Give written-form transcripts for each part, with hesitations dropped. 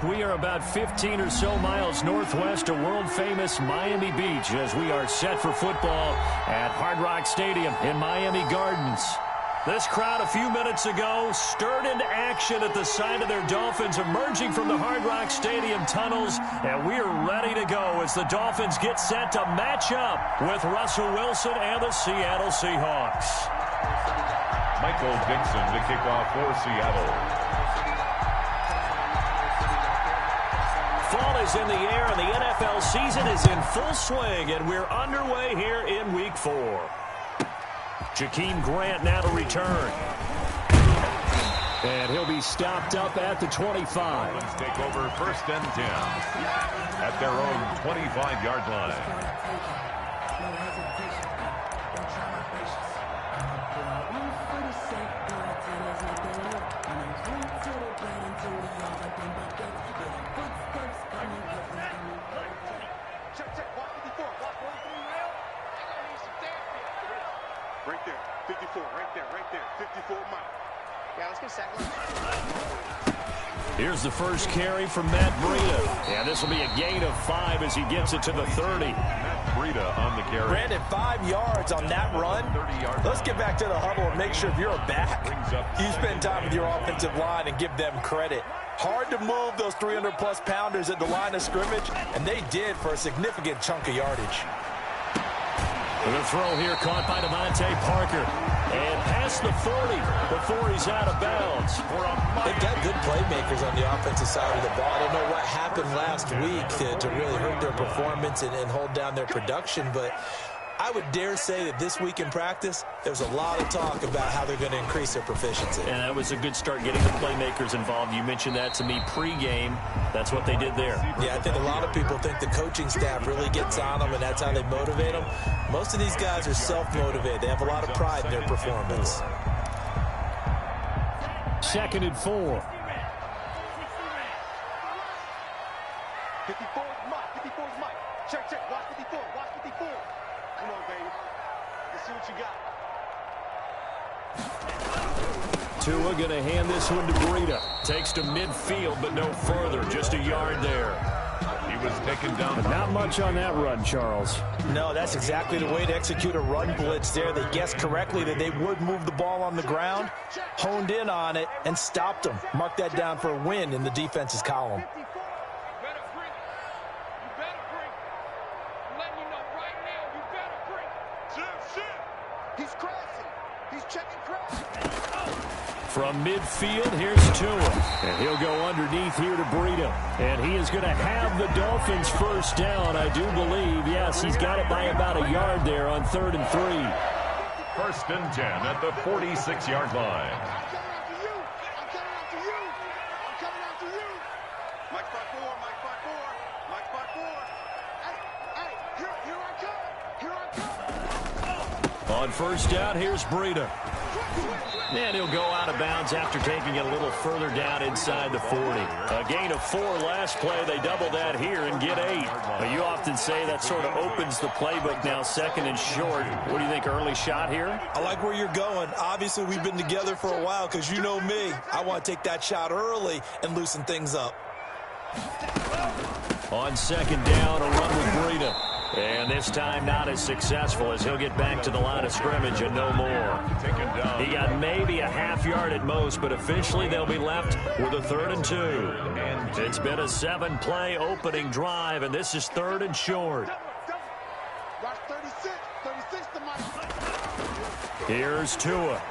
We are about 15 or so miles northwest of world-famous Miami Beach as we are set for football at Hard Rock Stadium in Miami Gardens. This crowd a few minutes ago stirred into action at the sight of their Dolphins emerging from the Hard Rock Stadium tunnels, and we are ready to go as the Dolphins get set to match up with Russell Wilson and the Seattle Seahawks. Michael Dixon to kick off for Seattle. Fall is in the air and the NFL season is in full swing, and we're underway here in Week 4. Jakeem Grant now to return. And he'll be stopped up at the 25. Let's take over 1st and 10 at their own 25-yard line. Right there, 54, right there, 54 mile. Yeah, let's get second. Here's the first carry from Matt Breida. And this will be a gain of 5 as he gets it to the 30. Matt Breida on the carry. Brandon, 5 yards on that run. Let's get back to the huddle and make sure if you're a back, you spend time with your offensive line and give them credit. Hard to move those 300-plus pounders at the line of scrimmage, and they did for a significant chunk of yardage. The throw here caught by Devontae Parker. And past the 40 before he's out of bounds. They've got good playmakers on the offensive side of the ball. I don't know what happened last week to really hurt their performance and hold down their production, but I would dare say that this week in practice, there's a lot of talk about how they're going to increase their proficiency. And that was a good start getting the playmakers involved. You mentioned that to me pregame. That's what they did there. Yeah, I think a lot of people think the coaching staff really gets on them, and that's how they motivate them. Most of these guys are self-motivated. They have a lot of pride in their performance. 2nd and 4. 54 is Mike. 54 is Mike. Check. Watch 54. Watch 54. Come on, baby. Let's see what you got. Tua going to hand this one to Breida. Takes to midfield, but no further. Just a yard there. He was taken down. Not much on that run, Charles. No, that's exactly the way to execute a run blitz there. They guessed correctly that they would move the ball on the ground, honed in on it, and stopped them. Mark that down for a win in the defense's column. From midfield, here's Tua. And he'll go underneath here to Breida. And he is going to have the Dolphins first down, I do believe. Yes, he's got it by about a yard there on 3rd and 3. 1st and 10 at the 46-yard line. On first down, here's Breida. And he'll go out of bounds after taking it a little further down inside the 40. A gain of 4 last play. They double that here and get 8. But you often say that sort of opens the playbook now, 2nd and short. What do you think, early shot here? I like where you're going. Obviously, we've been together for a while because you know me. I want to take that shot early and loosen things up. On 2nd down, a run with Breida. And this time not as successful as he'll get back to the line of scrimmage and no more. He got maybe a half yard at most, but officially they'll be left with a 3rd and 2. And it's been a 7-play opening drive, and this is 3rd and short. Here's Tua.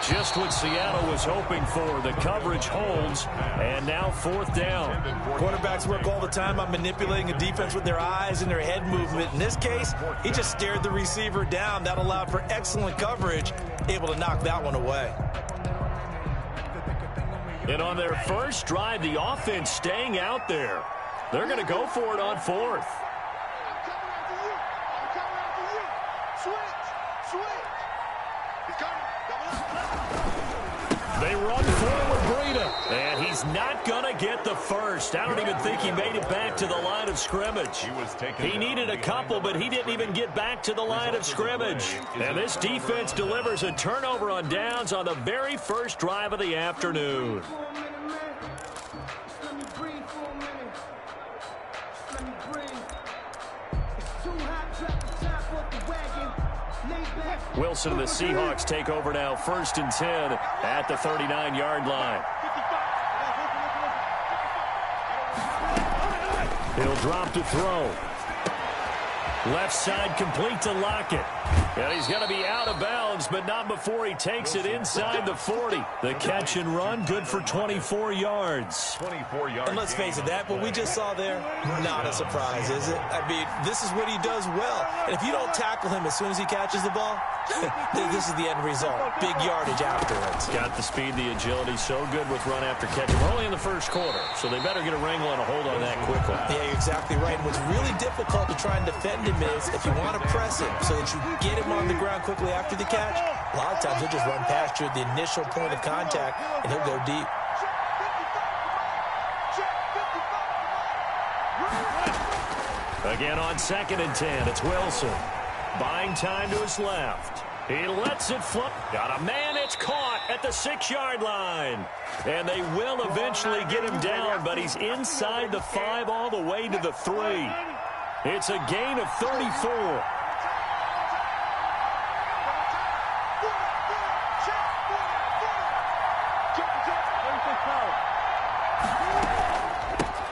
Just what Seattle was hoping for. The coverage holds, and now 4th down. Quarterbacks work all the time on manipulating a defense with their eyes and their head movement. In this case, he just stared the receiver down. That allowed for excellent coverage, able to knock that one away. And on their first drive, the offense staying out there. They're going to go for it on 4th. They run forward, Breida, and he's not going to get the first. I don't even think he made it back to the line of scrimmage. He needed a couple, but he didn't even get back to the line of scrimmage. And this defense delivers a turnover on downs on the very first drive of the afternoon. Wilson and the Seahawks take over now, 1st and 10 at the 39-yard line. He'll drop to throw. Left side complete to Lockett. And he's going to be out of bounds, but not before he takes it inside the 40. The catch and run, good for 24 yards. 24 yards. And let's face it, what we just saw there, not a surprise, is it? I mean, this is what he does well. And if you don't tackle him as soon as he catches the ball, this is the end result. Big yardage afterwards. Got the speed, the agility, so good with run after catch. We're only in the first quarter, so they better get a wrangle and a hold on that quickly. Yeah, you're exactly right. And what's really difficult to try and defend him is if you want to press him so that you get him on the ground quickly after the catch, a lot of times he'll just run past you at the initial point of contact, and he'll go deep. Again on 2nd and 10, it's Wilson. Buying time to his left. He lets it flip. Got a man, it's caught at the 6-yard line. And they will eventually get him down, but he's inside the 5 all the way to the 3. It's a gain of 34.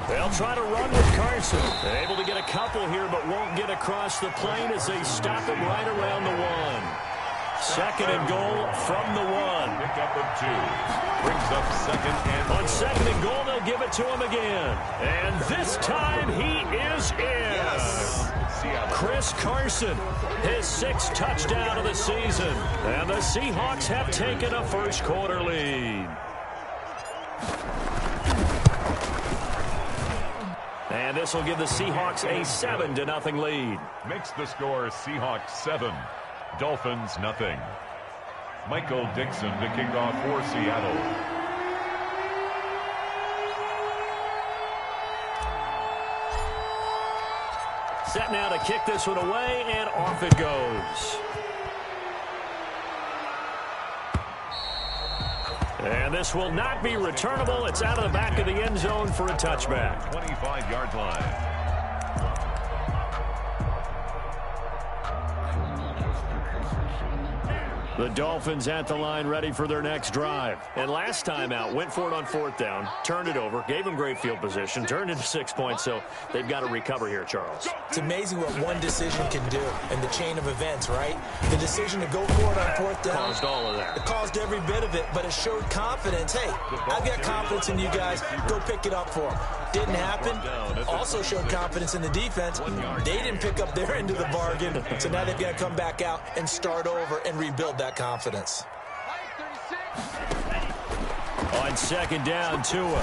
They'll try to run with Carson. Able to get a couple here, but won't get across the plane as they stop him right around the 1. 2nd and goal from the 1. Pick up of 2. Brings up 2nd and goal. On 2nd and goal, they'll give it to him again. And this time he is in. Yes. Chris Carson, his 6th touchdown of the season. And the Seahawks have taken a first quarter lead. And this will give the Seahawks a 7-0 lead. Makes the score Seahawks 7, Dolphins nothing. Michael Dixon to kick off for Seattle. Set now to kick this one away, and off it goes. And this will not be returnable. It's out of the back of the end zone for a touchback. 25-yard line. The Dolphins at the line ready for their next drive. And last time out, went for it on 4th down, turned it over, gave them great field position, turned into 6 points, so they've got to recover here, Charles. It's amazing what one decision can do in the chain of events, right? The decision to go for it on 4th down. Caused all of that. It caused every bit of it, but it showed confidence. Hey, I've got confidence in you guys. Go pick it up for them. Didn't happen. Also showed confidence in the defense. They didn't pick up their end of the bargain, so now they've got to come back out and start over and rebuild that confidence. On 2nd down, Tua.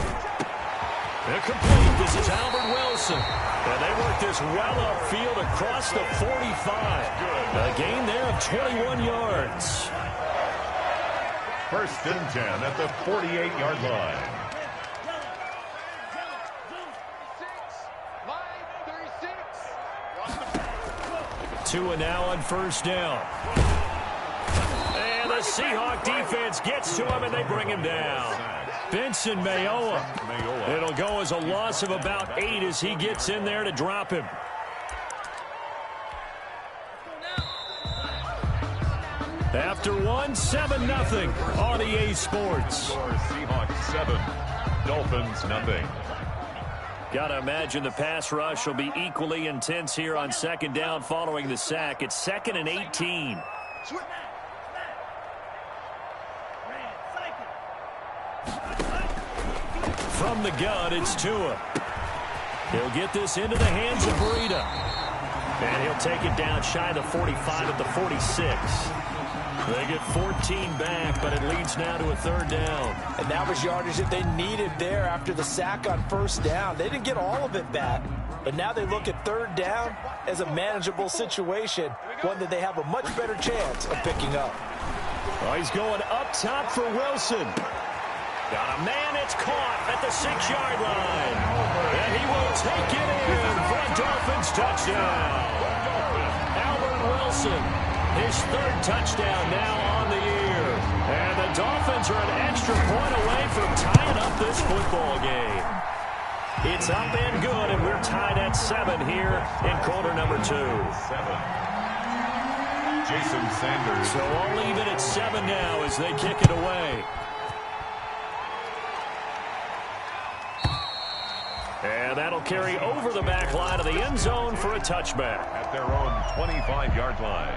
Incomplete. This is Albert Wilson. And they work this well upfield across the 45. A gain there of 21 yards. 1st and 10 at the 48-yard line. Tua now on 1st down. And the Seahawk defense gets to him, and they bring him down. Benson Mayowa. It'll go as a loss of about 8 as he gets in there to drop him. After 7-0 on EA Sports. Seahawks 7, Dolphins nothing. Got to imagine the pass rush will be equally intense here on 2nd down following the sack. It's 2nd and 18. From the gun, it's Tua. He'll get this into the hands of Breida. And he'll take it down shy of the 45 at the 46. They get 14 back, but it leads now to a 3rd down. And that was yardage that they needed there after the sack on 1st down. They didn't get all of it back, but now they look at 3rd down as a manageable situation, one that they have a much better chance of picking up. Oh, he's going up top for Wilson. Got a man, it's caught at the 6-yard line. And he will take it in for a Dolphins touchdown. Albert Wilson, his 3rd touchdown now on the year. And the Dolphins are an extra point away from tying up this football game. It's up and good, and we're tied at 7 here in quarter number 2. 7. Jason Sanders. So all even at 7 now as they kick it away. And that'll carry over the back line of the end zone for a touchback. At their own 25-yard line.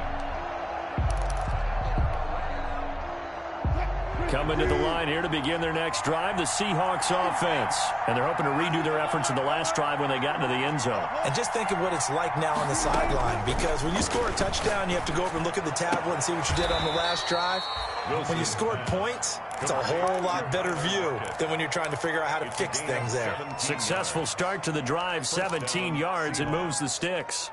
Coming to the line here to begin their next drive, the Seahawks offense. And they're hoping to redo their efforts in the last drive when they got into the end zone. And just think of what it's like now on the sideline, because when you score a touchdown, you have to go over and look at the tablet and see what you did on the last drive. When you scored points, it's a whole lot better view than when you're trying to figure out how to fix things there. Successful start to the drive, 17 yards, and moves the sticks.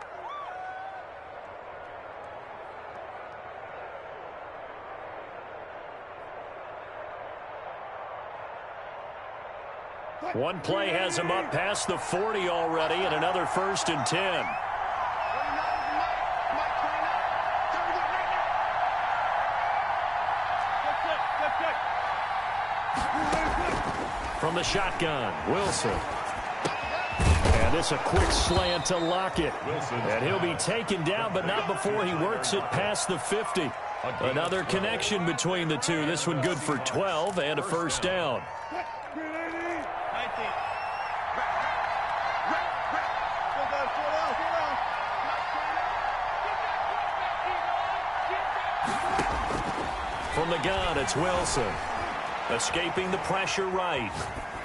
One play has him up past the 40 already, and another 1st and 10. From the shotgun, Wilson. And this a quick slant to Lockett. And he'll be taken down, but not before he works it past the 50. Another connection between the two. This one good for 12 and a 1st down. From the gun, it's Wilson. Escaping the pressure right.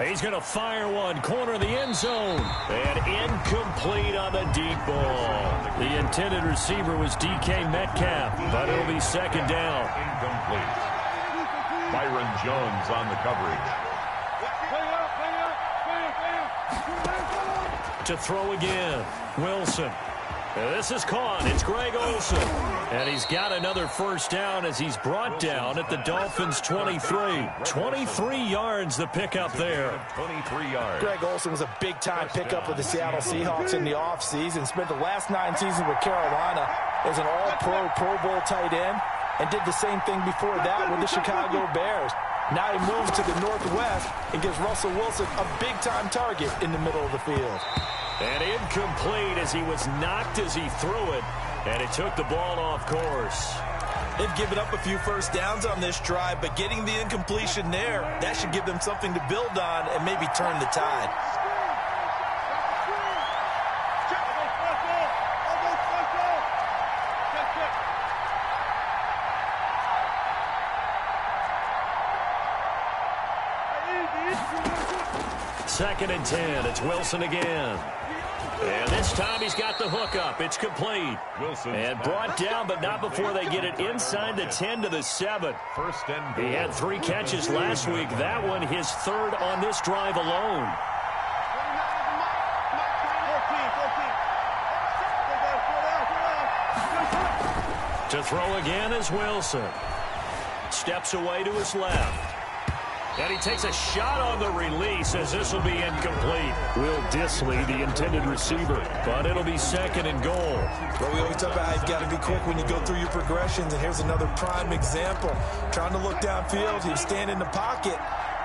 He's going to fire one. Corner of the end zone. And incomplete on the deep ball. The intended receiver was DK Metcalf, but it'll be 2nd down. Incomplete. Byron Jones on the coverage. To throw again. Wilson. This is caught. It's Greg Olsen. And he's got another 1st down as he's brought down at the Dolphins' 23. 23 yards the pickup there. 23 yards. Greg Olsen was a big-time pickup with the Seattle Seahawks in the offseason. Spent the last 9 seasons with Carolina as an all-pro, Pro Bowl tight end, and did the same thing before that with the Chicago Bears. Now he moves to the Northwest and gives Russell Wilson a big-time target in the middle of the field. And incomplete as he was knocked as he threw it, and it took the ball off course. They've given up a few 1st downs on this drive, but getting the incompletion there, that should give them something to build on and maybe turn the tide. Second and 10. It's Wilson again. And this time he's got the hook up. It's complete. Wilson and brought down, but not before they get it inside the 10 to the 7. 1st and goal. He had 3 catches last week. That one his 3rd on this drive alone. To throw again is Wilson. Steps away to his left. And he takes a shot on the release as this will be incomplete. Will Disley, the intended receiver, but it'll be 2nd and goal. Well, we always talk about how you've got to be quick when you go through your progressions, and here's another prime example. Trying to look downfield, he was standing in the pocket,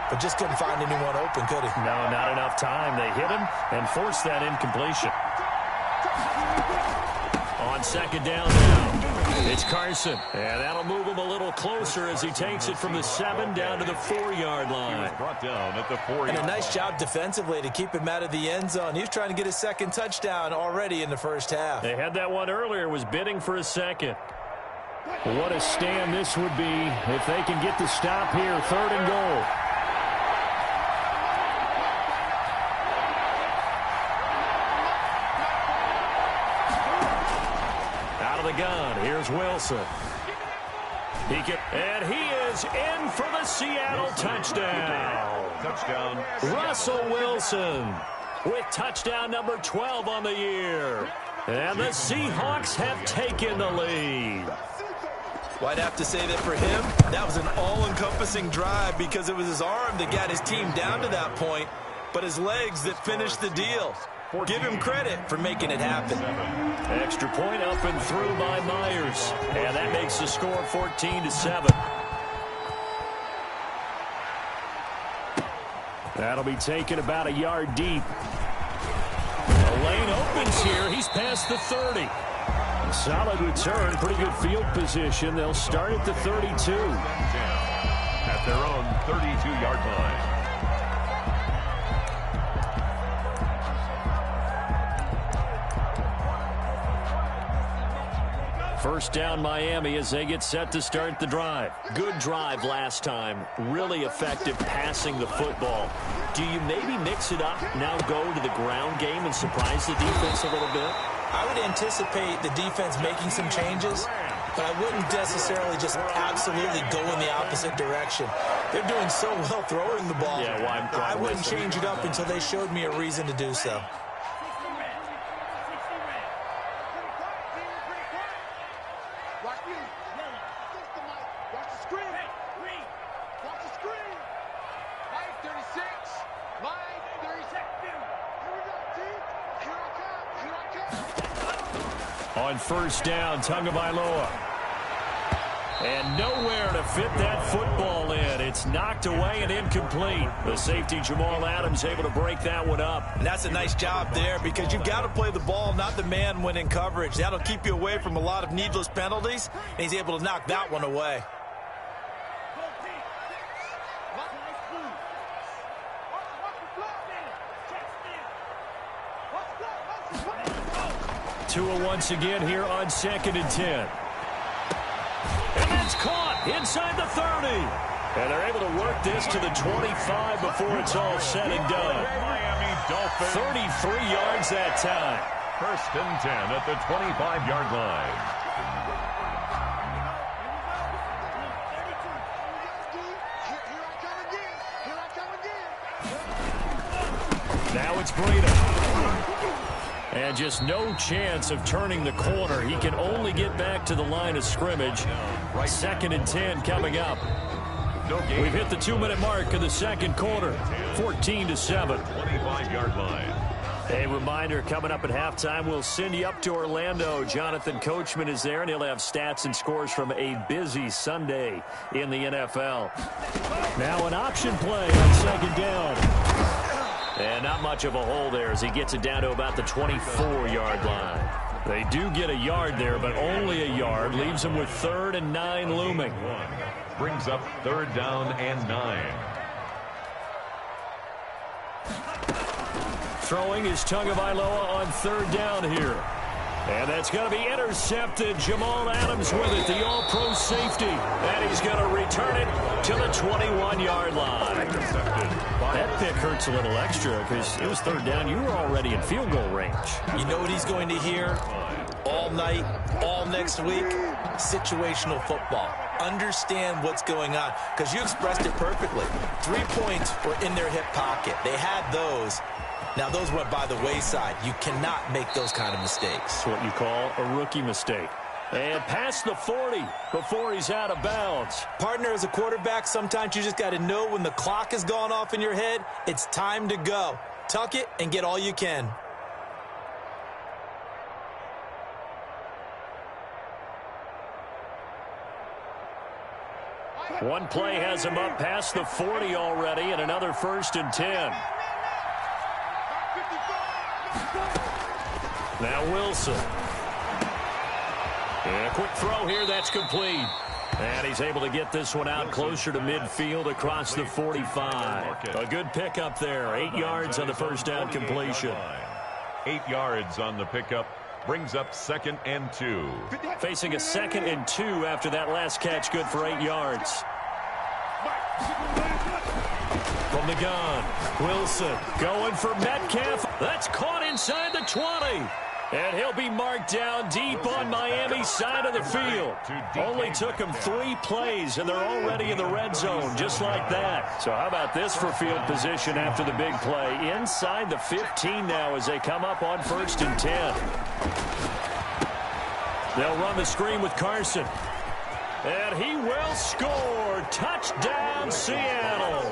but just couldn't find anyone open, could he? No, not enough time. They hit him and forced that incompletion. On 2nd down now. It's Carson, and that'll move him a little closer as he takes it from the 7 down to the 4-yard line. Brought down at the 4-yard line. And a nice job defensively to keep him out of the end zone. He was trying to get his 2nd touchdown already in the 1st half. They had that one earlier, was bidding for a 2nd. What a stand this would be if they can get the stop here, 3rd and goal. The gun. Here's Wilson. And he is in for the Seattle touchdown. Touchdown. Russell Wilson with touchdown number 12 on the year. And the Seahawks have taken the lead. Well, I'd have to say that for him, that was an all-encompassing drive because it was his arm that got his team down to that point, but his legs that finished the deal. Give him credit for making it happen. Extra point up and through by Myers. And that makes the score 14-7. That'll be taken about a yard deep. The lane opens here. He's past the 30. Solid return, pretty good field position. They'll start at the 32. At their own 32-yard line. First down Miami as they get set to start the drive. Good drive last time. Really effective passing the football. Do you maybe mix it up, now go to the ground game and surprise the defense a little bit? I would anticipate the defense making some changes, but I wouldn't necessarily just absolutely go in the opposite direction. They're doing so well throwing the ball. Yeah, why I wouldn't change it up until they showed me a reason to do so. On first down, Tagovailoa. And nowhere to fit that football in. It's knocked away and incomplete. The safety, Jamal Adams, able to break that one up. And that's a nice job there because you've got to play the ball, not the man when in coverage. That'll keep you away from a lot of needless penalties, and he's able to knock that one away. Tua once again here on 2nd and 10. And that's caught inside the 30. And they're able to work this to the 25 before it's all said and done. Miami Dolphins. 33 yards that time. First and 10 at the 25-yard line. Now it's Breida. And just no chance of turning the corner. He can only get back to the line of scrimmage. 2nd and 10 coming up. We've hit the 2-minute mark of the second quarter. 14-7. 25-yard line. A reminder, coming up at halftime, we'll send you up to Orlando. Jonathan Coachman is there, and he'll have stats and scores from a busy Sunday in the NFL. Now an option play on 2nd down. And not much of a hole there as he gets it down to about the 24-yard line. They do get a yard there, but only a yard. Leaves them with 3rd and 9 looming. Brings up 3rd down and 9. Throwing is Tagovailoa on 3rd down here. And that's going to be intercepted. Jamal Adams with it, the all-pro safety. And he's going to return it to the 21-yard line. That pick hurts a little extra because it was 3rd down. You were already in field goal range. You know what he's going to hear all night, all next week? Situational football. Understand what's going on because you expressed it perfectly. 3 points were in their hip pocket. They had those. Now, those went by the wayside. You cannot make those kind of mistakes. It's what you call a rookie mistake. And past the 40 before he's out of bounds. Partner, as a quarterback, sometimes you just got to know when the clock has gone off in your head, it's time to go. Tuck it and get all you can. One play has him up past the 40 already, and another 1st and 10. Now Wilson. And a quick throw here, that's complete. And he's able to get this one out closer to midfield across the 45. A good pickup there. 8 yards on the first down completion. 8 yards on the pickup. Brings up 2nd and 2. Facing a 2nd and 2 after that last catch, good for 8 yards. From the gun, Wilson going for Metcalf. That's caught inside the 20. And he'll be marked down deep on Miami's side of the field. Only took him 3 plays, and they're already in the red zone, just like that. So how about this for field position after the big play? Inside the 15 now as they come up on 1st and 10. They'll run the screen with Carson. And he will score. Touchdown, Seattle.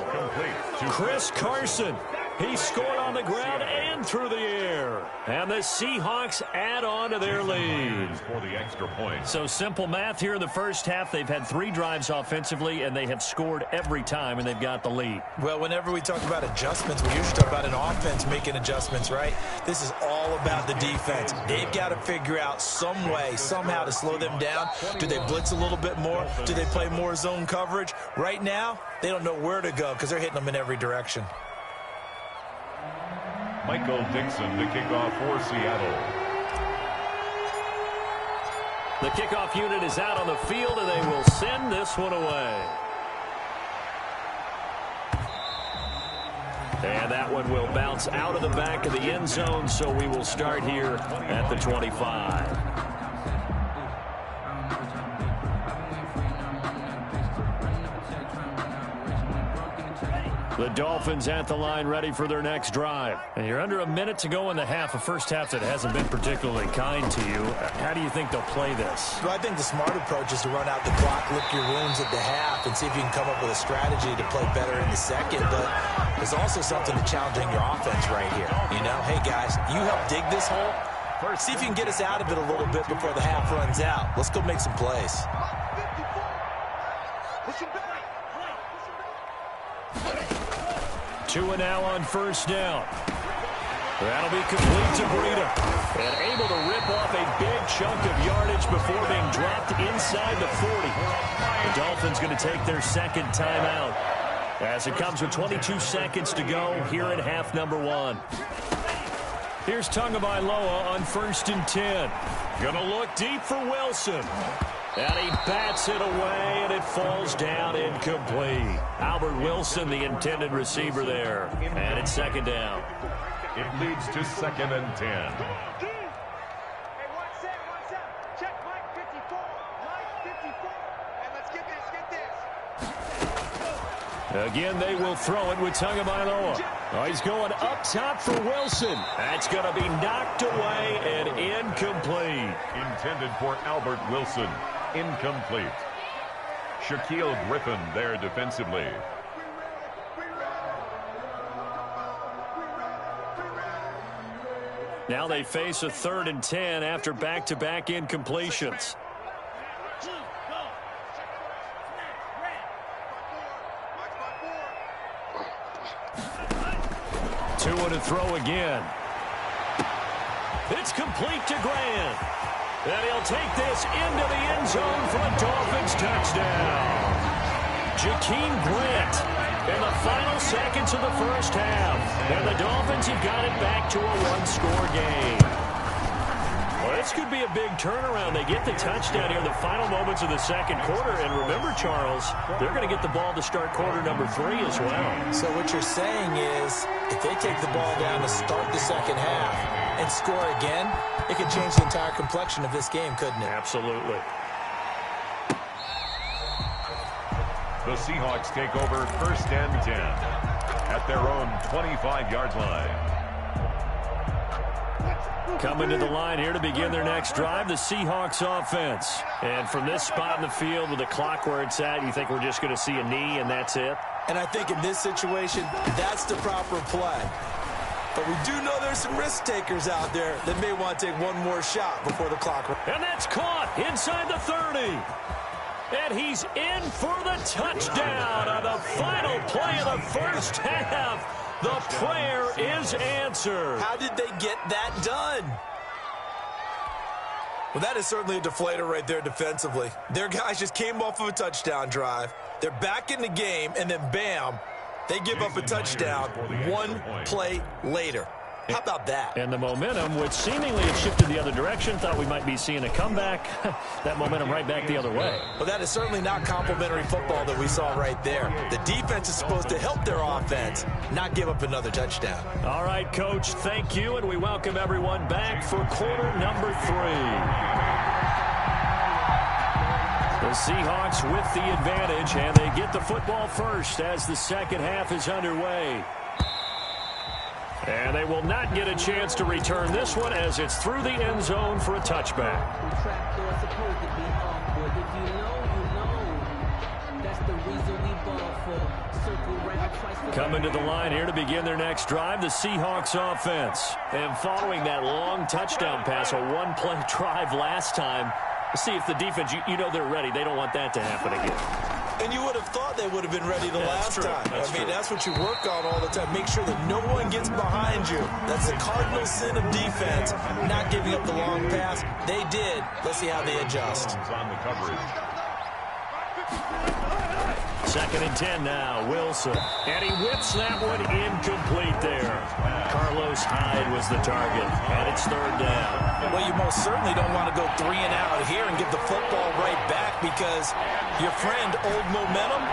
Chris Carson He scored on the ground and through the air. And the Seahawks add on to their lead. For the extra point. So simple math here in the first half. They've had 3 drives offensively, and they have scored every time, and they've got the lead. Well, whenever we talk about adjustments, we usually talk about an offense making adjustments, right? This is all about the defense. They've got to figure out some way, somehow to slow them down. Do they blitz a little bit more? Do they play more zone coverage? Right now, they don't know where to go because they're hitting them in every direction. Michael Dixon to kick off for Seattle. The kickoff unit is out on the field, and they will send this one away. And that one will bounce out of the back of the end zone, so we will start here at the 25. The Dolphins at the line ready for their next drive. And you're under a minute to go in the half, a first half that hasn't been particularly kind to you. How do you think they'll play this? Well, I think the smart approach is to run out the clock, lick your wounds at the half, and see if you can come up with a strategy to play better in the second. But there's also something to challenging your offense right here. You know, hey, guys, you help dig this hole. See if you can get us out of it a little bit before the half runs out. Let's go make some plays. 2 now on first down. That'll be complete to Breida. And able to rip off a big chunk of yardage before being dropped inside the 40. The Dolphins going to take their second timeout as it comes with 22 seconds to go here in half number 1. Here's Tagovailoa on 1st and 10. Going to look deep for Wilson. And he bats it away, and it falls down incomplete. Albert Wilson, the intended receiver there. And it's second down. It leads to 2nd and 10. Hey, one set. Check Mike 54. Mike 54. And let's get this. Again, they will throw it with Tagovailoa. Oh, he's going up top for Wilson. That's going to be knocked away and incomplete. Intended for Albert Wilson. Incomplete. Shaquille Griffin there defensively. Now they face a 3rd and 10 after back-to-back incompletions. 2 to throw again. It's complete to Grant. And he'll take this into the end zone for a Dolphins touchdown. Jakeem Grant in the final seconds of the first half. And the Dolphins have got it back to a 1-score game. Well, this could be a big turnaround. They get the touchdown here in the final moments of the second quarter. And remember, Charles, they're going to get the ball to start quarter number 3 as well. So what you're saying is if they take the ball down to start the second half and score again, it could change the entire complexion of this game, couldn't it? Absolutely. The Seahawks take over 1st and 10 at their own 25-yard line. Coming to the line here to begin their next drive, the Seahawks offense. And from this spot in the field with the clock where it's at, you think we're just going to see a knee and that's it? And I think in this situation, that's the proper play. But we do know there's some risk takers out there that may want to take one more shot before the clock. And that's caught inside the 30. And he's in for the touchdown on the final play of the first half. The prayer is answered. How did they get that done? Well, that is certainly a deflator right there defensively. Their guys just came off of a touchdown drive. They're back in the game, and then bam, they give up a touchdown one play later. How about that? And the momentum, which seemingly had shifted the other direction, thought we might be seeing a comeback. That momentum right back the other way. Well, that is certainly not complimentary football that we saw right there. The defense is supposed to help their offense, not give up another touchdown. All right, Coach, thank you, and we welcome everyone back for quarter number 3. The Seahawks with the advantage, and they get the football first as the second half is underway. And they will not get a chance to return this one as it's through the end zone for a touchback. Coming to the line here to begin their next drive, the Seahawks offense. And following that long touchdown pass, a one-play drive last time, see if the defense, you know they're ready. They don't want that to happen again. And you would have thought they would have been ready the last time. That's what you work on all the time. Make sure that no one gets behind you. That's the cardinal sin of defense, not giving up the long pass. They did. Let's see how they adjust. On the coverage. 2nd and 10 now, Wilson. And he whips that one incomplete there. Carlos Hyde was the target, and it's 3rd down. Well, you most certainly don't want to go 3 and out here and get the football right back because your friend, Old Momentum,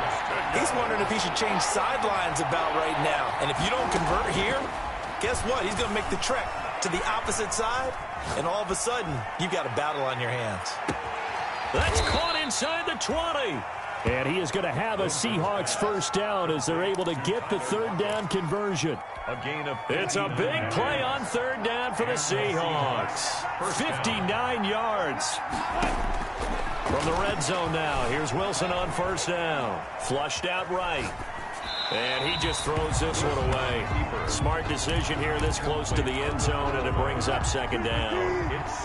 he's wondering if he should change sidelines about right now. And if you don't convert here, guess what? He's going to make the trek to the opposite side, and all of a sudden, you've got a battle on your hands. That's caught inside the 20. And he is going to have a Seahawks 1st down as they're able to get the 3rd down conversion. A gain of It's a big play on 3rd down for the Seahawks. 59 yards. From the red zone now, here's Wilson on 1st down. Flushed out right. And he just throws this one away. Smart decision here this close to the end zone, and it brings up 2nd down.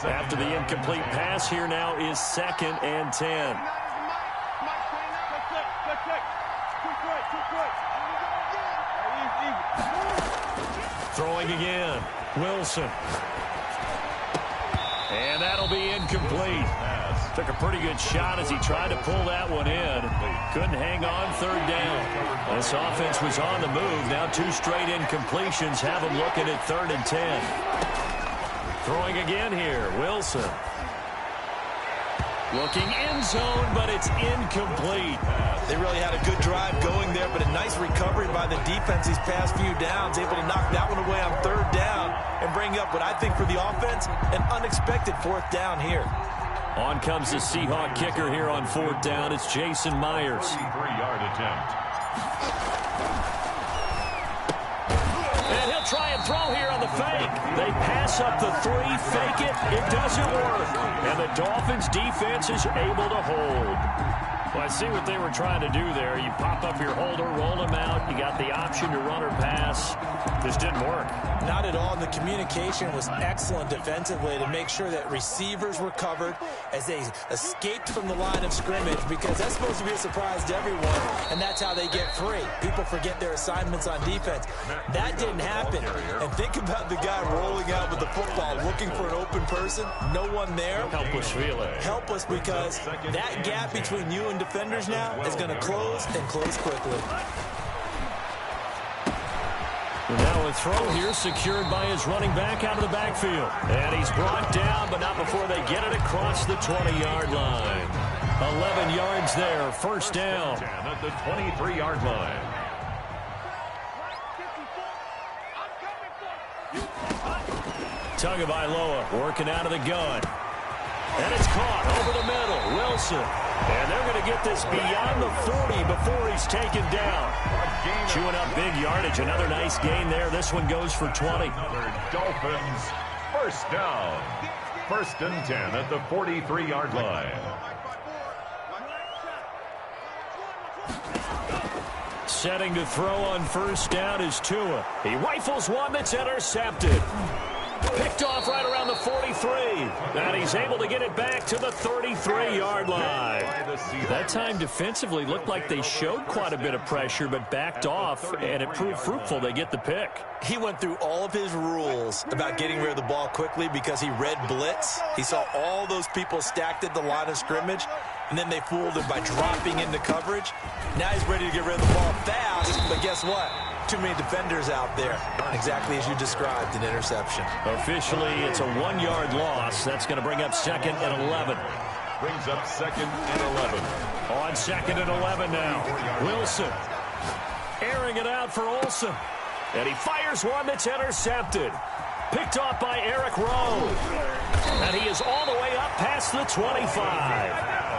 After the incomplete pass, here now is 2nd and 10. Throwing again, Wilson. And that'll be incomplete. Took a pretty good shot as he tried to pull that one in. Couldn't hang on 3rd down. This offense was on the move. Now 2 straight incompletions have them looking at 3rd and 10. Throwing again here, Wilson. Looking end zone, but it's incomplete. They really had a good drive going there, but a nice recovery by the defense these past few downs, able to knock that one away on 3rd down and bring up what I think for the offense, an unexpected 4th down here. On comes the Seahawk kicker here on 4th down. It's Jason Myers. 33-yard attempt. And he'll try and throw here on the fake. They pass up the 3, fake it. It doesn't work. And the Dolphins defense is able to hold. Well, I see what they were trying to do there. You pop up your holder, roll him out. You got the option to run or pass. Just didn't work. Not at all. The communication was excellent defensively to make sure that receivers were covered as they escaped from the line of scrimmage, because that's supposed to be a surprise to everyone, and that's how they get free. People forget their assignments on defense. That didn't happen. And think about the guy rolling out with the football, looking for an open person. No one there. Helpless feeling. Helpless, because that gap between you and defenders now is going to close, and close quickly. Now a throw here secured by his running back out of the backfield. And he's brought down, but not before they get it across the 20-yard line. 11 yards there, 1st down. At the 23-yard line. Tagovailoa working out of the gun. And it's caught over the middle. Wilson. And they're going to get this beyond the 40 before he's taken down. Chewing up big yardage. Another nice gain there. This one goes for 20. Dolphins 1st down. 1st and 10 at the 43-yard line. Setting to throw on 1st down is Tua. He rifles one that's intercepted. Picked off right around the 43. And he's able to get it back to the 33-yard line. That time defensively looked like they showed quite a bit of pressure, but backed off, and it proved fruitful. They get the pick. He went through all of his rules about getting rid of the ball quickly because he read blitz. He saw all those people stacked at the line of scrimmage, and then they fooled him by dropping into coverage. Now he's ready to get rid of the ball fast, but guess what? Too many defenders out there. Exactly as you described, an interception. Officially, it's a 1-yard loss. That's going to bring up 2nd and 11. Brings up 2nd and 11. On 2nd and 11 now. Wilson airing it out for Olsen. And he fires one that's intercepted. Picked off by Eric Rowe. And he is all the way up past the 25.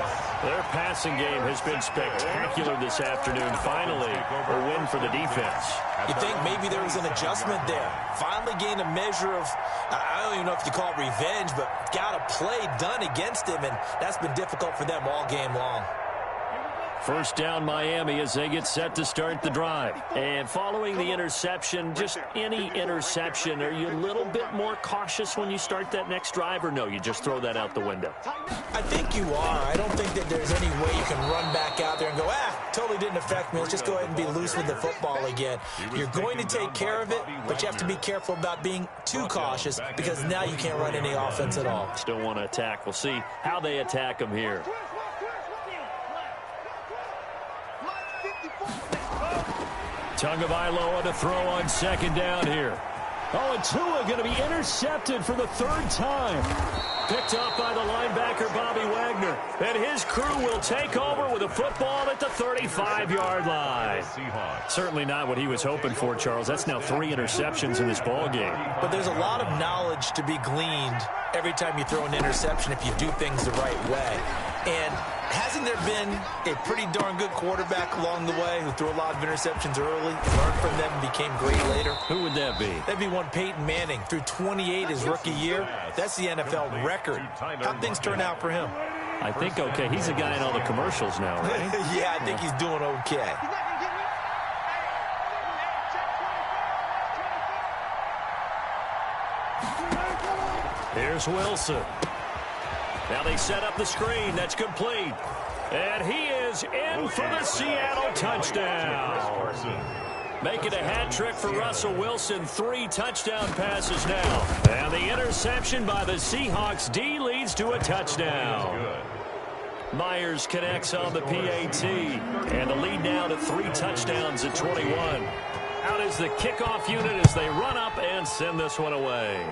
Their passing game has been spectacular this afternoon. Finally, a win for the defense. You think maybe there was an adjustment there. Finally gained a measure of, I don't even know if you call it revenge, but got a play done against him, and that's been difficult for them all game long. First down Miami as they get set to start the drive. And following the interception, just any interception, are you a little bit more cautious when you start that next drive, or no, you just throw that out the window? I think you are. I don't think that there's any way you can run back out there and go, totally didn't affect me. Let's just go ahead and be loose with the football again. You're going to take care of it, but you have to be careful about being too cautious because now you can't run any offense at all. Still want to attack. We'll see how they attack them here. Tagovailoa to throw on second down here. Oh, and Tua going to be intercepted for the third time. Picked up by the linebacker, Bobby Wagner. And his crew will take over with a football at the 35-yard line. Certainly not what he was hoping for, Charles. That's now 3 interceptions in this ball game. But there's a lot of knowledge to be gleaned every time you throw an interception if you do things the right way. And hasn't there been a pretty darn good quarterback along the way who threw a lot of interceptions early, learned from them, and became great later? Who would that be? That'd be one Peyton Manning. Threw 28 his rookie year. That's the NFL record. How'd things turn out for him? I think okay. He's a guy in all the commercials now, right? Yeah, I think he's doing okay. Here's Wilson. Now they set up the screen. That's complete. And he is in for the Seattle touchdown. Making a hat trick for Russell Wilson. 3 touchdown passes now. And the interception by the Seahawks D leads to a touchdown. Myers connects on the PAT. And the lead now to 3 touchdowns at 21. Out is the kickoff unit as they run up and send this one away.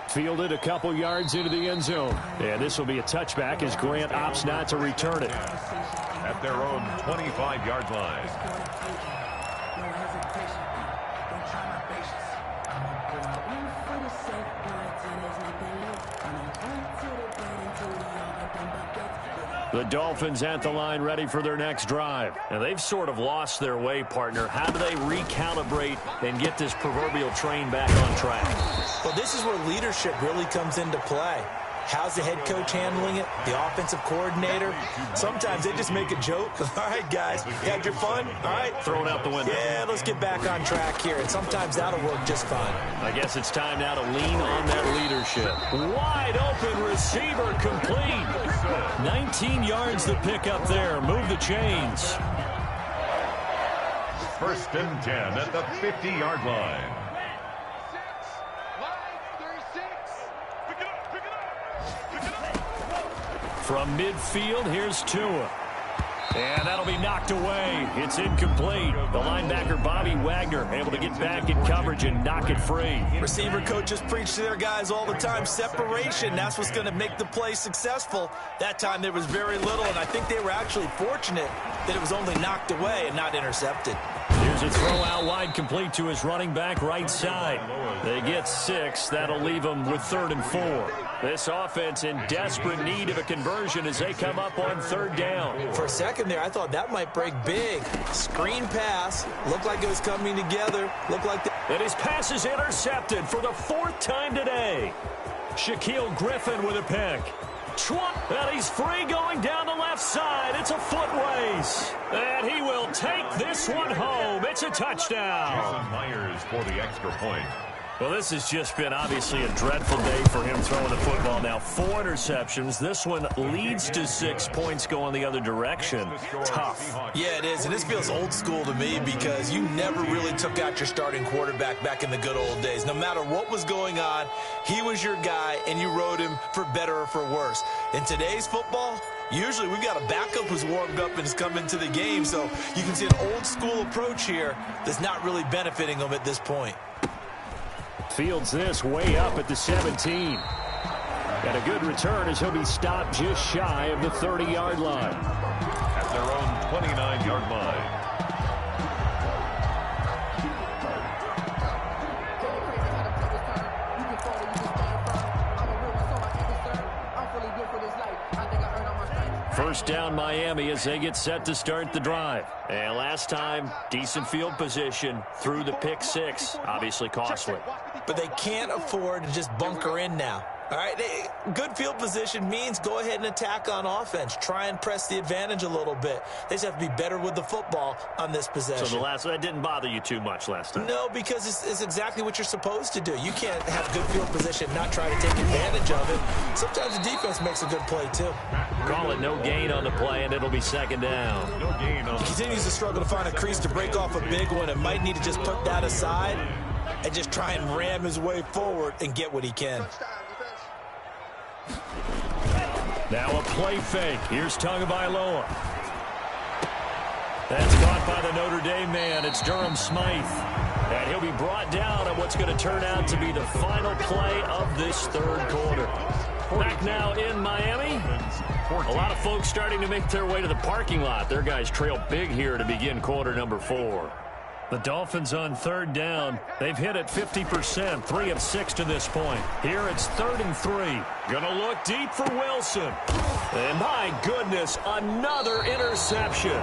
Fielded a couple yards into the end zone. And this will be a touchback as Grant opts not to return it. At their own 25-yard line. The Dolphins at the line ready for their next drive. And they've sort of lost their way, partner. How do they recalibrate and get this proverbial train back on track? Well, this is where leadership really comes into play. How's the head coach handling it? The offensive coordinator? Sometimes they just make a joke. All right, guys, had your fun? All right. Throw it out the window. Yeah, let's get back on track here. And sometimes that'll work just fine. I guess it's time now to lean on that leadership. Wide open receiver complete. 19 yards to pick up there. Move the chains. First and 10 at the 50-yard line. From midfield, here's Tua. And that'll be knocked away. It's incomplete. The linebacker, Bobby Wagner, able to get back in coverage and knock it free. Receiver coaches preach to their guys all the time. Separation, that's what's going to make the play successful. That time there was very little, and I think they were actually fortunate that it was only knocked away and not intercepted. Here's a throw out wide complete to his running back right side. They get 6. That'll leave them with 3rd and 4. This offense in desperate need of a conversion as they come up on 3rd down. For a second there, I thought that might break big. Screen pass. Looked like it was coming together. Looked like and his pass is intercepted for the 4th time today. Shaquille Griffin with a pick. And he's free going down the left side. It's a foot race. And he will take this one home. It's a touchdown. Myers for the extra point. Well, this has just been obviously a dreadful day for him throwing the football. Now 4 interceptions. This one leads to 6 points going the other direction. Tough. Yeah, it is. And this feels old school to me because you never really took out your starting quarterback back in the good old days. No matter what was going on, he was your guy, and you rode him for better or for worse. In today's football, usually we've got a backup who's warmed up and has come into the game. So you can see an old school approach here that's not really benefiting them at this point. Fields this way up at the 17. And a good return as he'll be stopped just shy of the 30-yard line. At their own 29-yard line. First down Miami as they get set to start the drive. And last time, decent field position through the pick 6. Obviously costly. But they can't afford to just bunker in now. All right, good field position means go ahead and attack on offense. Try and press the advantage a little bit. They just have to be better with the football on this possession. So that didn't bother you too much last time? No, because it's exactly what you're supposed to do. You can't have good field position, not try to take advantage of it. Sometimes the defense makes a good play, too. Call it no gain on the play, and it'll be second down. No gain on He continues to struggle to find a crease to break off a big one and might need to just put that aside and just try and ram his way forward and get what he can. Now a play fake. Here's Tagovailoa. That's caught by the Notre Dame man. It's Durham Smythe. And he'll be brought down on what's going to turn out to be the final play of this third quarter. Back now in Miami. A lot of folks starting to make their way to the parking lot. Their guys trail big here to begin quarter number 4. The Dolphins on third down. They've hit it 50%, 3 of 6 to this point. Here it's 3rd and 3. Gonna look deep for Wilson. And my goodness, another interception.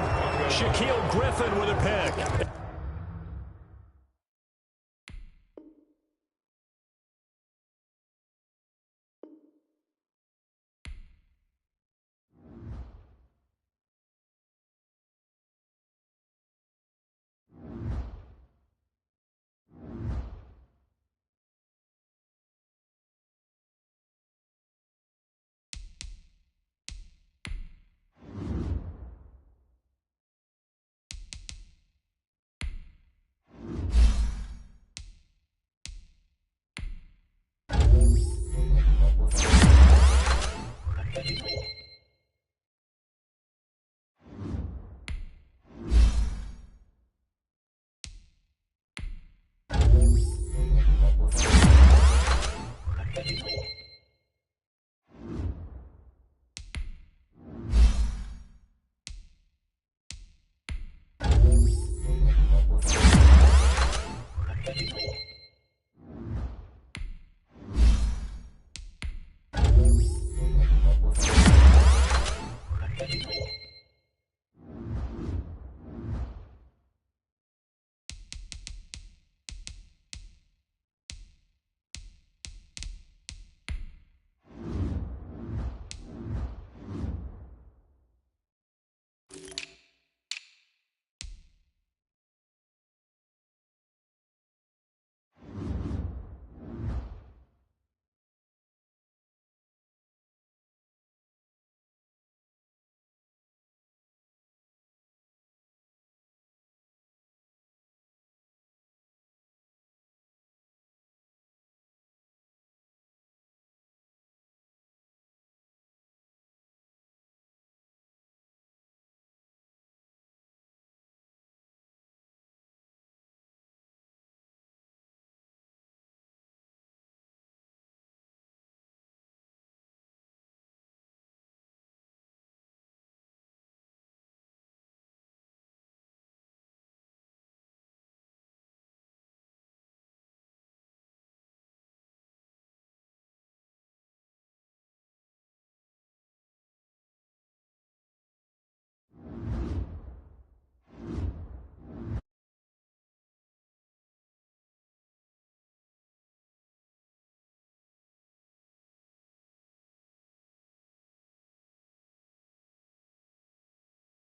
Shaquille Griffin with a pick.